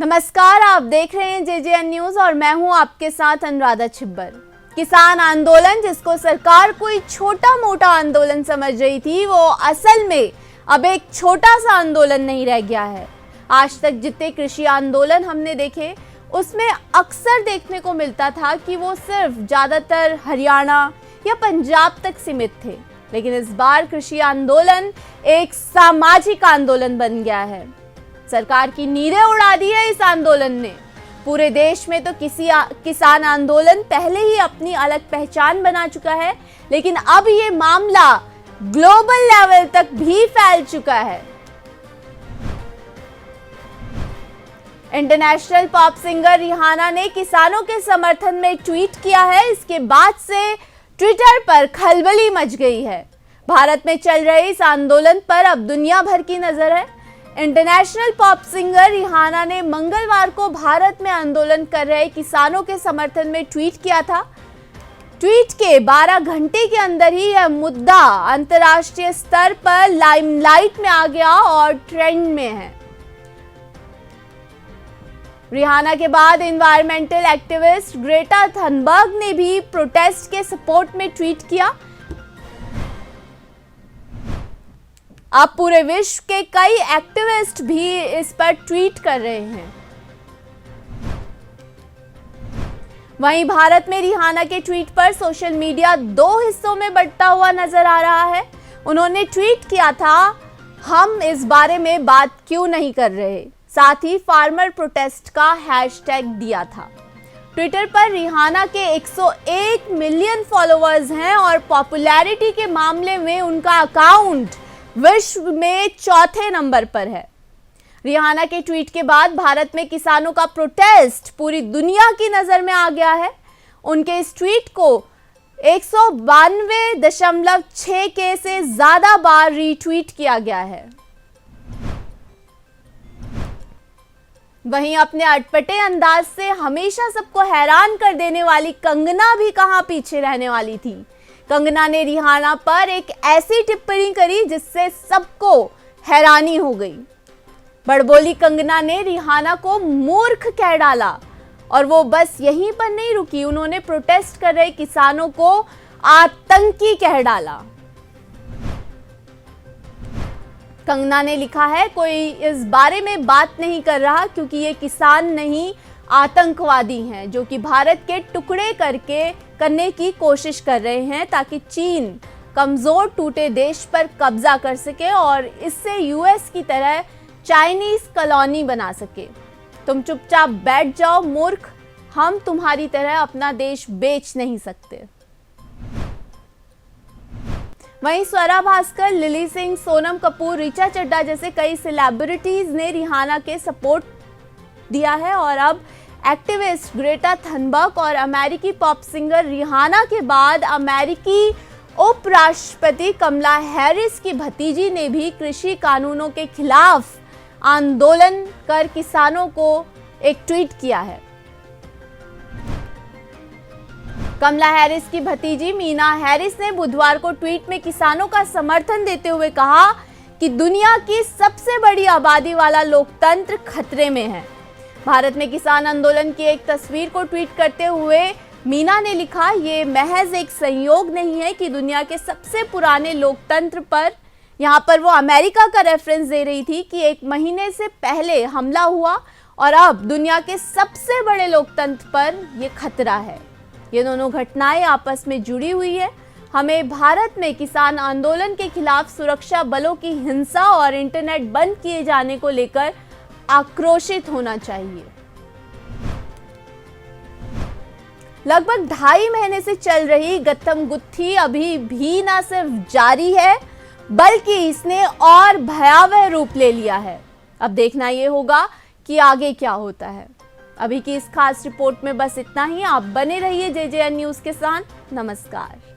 नमस्कार, आप देख रहे हैं JJN न्यूज और मैं हूं आपके साथ अनुराधा छिब्बर। किसान आंदोलन, जिसको सरकार कोई छोटा मोटा आंदोलन समझ रही थी, वो असल में अब एक छोटा सा आंदोलन नहीं रह गया है। आज तक जितने कृषि आंदोलन हमने देखे, उसमें अक्सर देखने को मिलता था कि वो सिर्फ ज्यादातर हरियाणा या पंजाब तक सीमित थे, लेकिन इस बार कृषि आंदोलन एक सामाजिक आंदोलन बन गया है। सरकार की नींदें उड़ा दी है इस आंदोलन ने। पूरे देश में तो किसान आंदोलन पहले ही अपनी अलग पहचान बना चुका है, लेकिन अब ये मामला ग्लोबल लेवल तक भी फैल चुका है। इंटरनेशनल पॉप सिंगर रिहाना ने किसानों के समर्थन में ट्वीट किया है। इसके बाद से ट्विटर पर खलबली मच गई है। भारत में चल रहे इस आंदोलन पर अब दुनिया भर की नजर है। इंटरनेशनल पॉप सिंगर रिहाना ने मंगलवार को भारत में आंदोलन कर रहे किसानों के समर्थन में ट्वीट किया था। ट्वीट के 12 घंटे के अंदर ही यह मुद्दा अंतर्राष्ट्रीय स्तर पर लाइमलाइट में आ गया और ट्रेंड में है। रिहाना के बाद एनवायरमेंटल एक्टिविस्ट ग्रेटा थनबर्ग ने भी प्रोटेस्ट के सपोर्ट में ट्वीट किया। अब पूरे विश्व के कई एक्टिविस्ट भी इस पर ट्वीट कर रहे हैं। वहीं भारत में रिहाना के ट्वीट पर सोशल मीडिया दो हिस्सों में बंटा हुआ नजर आ रहा है। उन्होंने ट्वीट किया था, हम इस बारे में बात क्यों नहीं कर रहे, साथ ही फार्मर प्रोटेस्ट का हैशटैग दिया था। ट्विटर पर रिहाना के 101 मिलियन फॉलोअर्स हैं और पॉपुलैरिटी के मामले में उनका अकाउंट विश्व में चौथे नंबर पर है। रिहाना के ट्वीट के बाद भारत में किसानों का प्रोटेस्ट पूरी दुनिया की नजर में आ गया है। उनके इस ट्वीट को 192.6 के से ज्यादा बार रीट्वीट किया गया है। वहीं अपने अटपटे अंदाज से हमेशा सबको हैरान कर देने वाली कंगना भी कहां पीछे रहने वाली थी। कंगना ने रिहाना पर एक ऐसी टिप्पणी करी जिससे सबको हैरानी हो गई। बड़बोली कंगना ने रिहाना को मूर्ख कह डाला और वो बस यहीं पर नहीं रुकी, उन्होंने प्रोटेस्ट कर रहे किसानों को आतंकी कह डाला। कंगना ने लिखा है, कोई इस बारे में बात नहीं कर रहा क्योंकि ये किसान नहीं आतंकवादी हैं, जो कि भारत के टुकड़े करने की कोशिश कर रहे हैं ताकि चीन कमजोर टूटे देश पर कब्जा कर सके और इससे यूएस की तरह चाइनीज कॉलोनी बना सके। तुम चुपचाप बैठ जाओ मूर्ख, हम तुम्हारी तरह अपना देश बेच नहीं सकते। वहीं स्वरा भास्कर, लिली सिंह, सोनम कपूर, ऋचा चड्ढा जैसे कई सेलिब्रिटीज ने रिहाना के सपोर्ट दिया है और अब एक्टिविस्ट ग्रेटा थनबर्ग और अमेरिकी पॉप सिंगर रिहाना के बाद अमेरिकी उपराष्ट्रपति कमला हैरिस की भतीजी ने भी कृषि कानूनों के खिलाफ आंदोलन कर किसानों को एक ट्वीट किया है। कमला हैरिस की भतीजी मीना हैरिस ने बुधवार को ट्वीट में किसानों का समर्थन देते हुए कहा कि दुनिया की सबसे बड़ी आबादी वाला लोकतंत्र खतरे में है। भारत में किसान आंदोलन की एक तस्वीर को ट्वीट करते हुए मीना ने लिखा, ये महज एक संयोग नहीं है कि दुनिया के सबसे पुराने लोकतंत्र पर, यहाँ पर वो अमेरिका का रेफरेंस दे रही थी कि 1 महीने से पहले हमला हुआ और अब दुनिया के सबसे बड़े लोकतंत्र पर ये खतरा है। ये दोनों घटनाएं आपस में जुड़ी हुई है। हमें भारत में किसान आंदोलन के खिलाफ सुरक्षा बलों की हिंसा और इंटरनेट बंद किए जाने को लेकर आक्रोशित होना चाहिए। लगभग 2.5 महीने से चल रही गत्थम गुत्थी अभी भी न सिर्फ जारी है, बल्कि इसने और भयावह रूप ले लिया है। अब देखना यह होगा कि आगे क्या होता है। अभी की इस खास रिपोर्ट में बस इतना ही। आप बने रहिए JJN न्यूज के साथ। नमस्कार।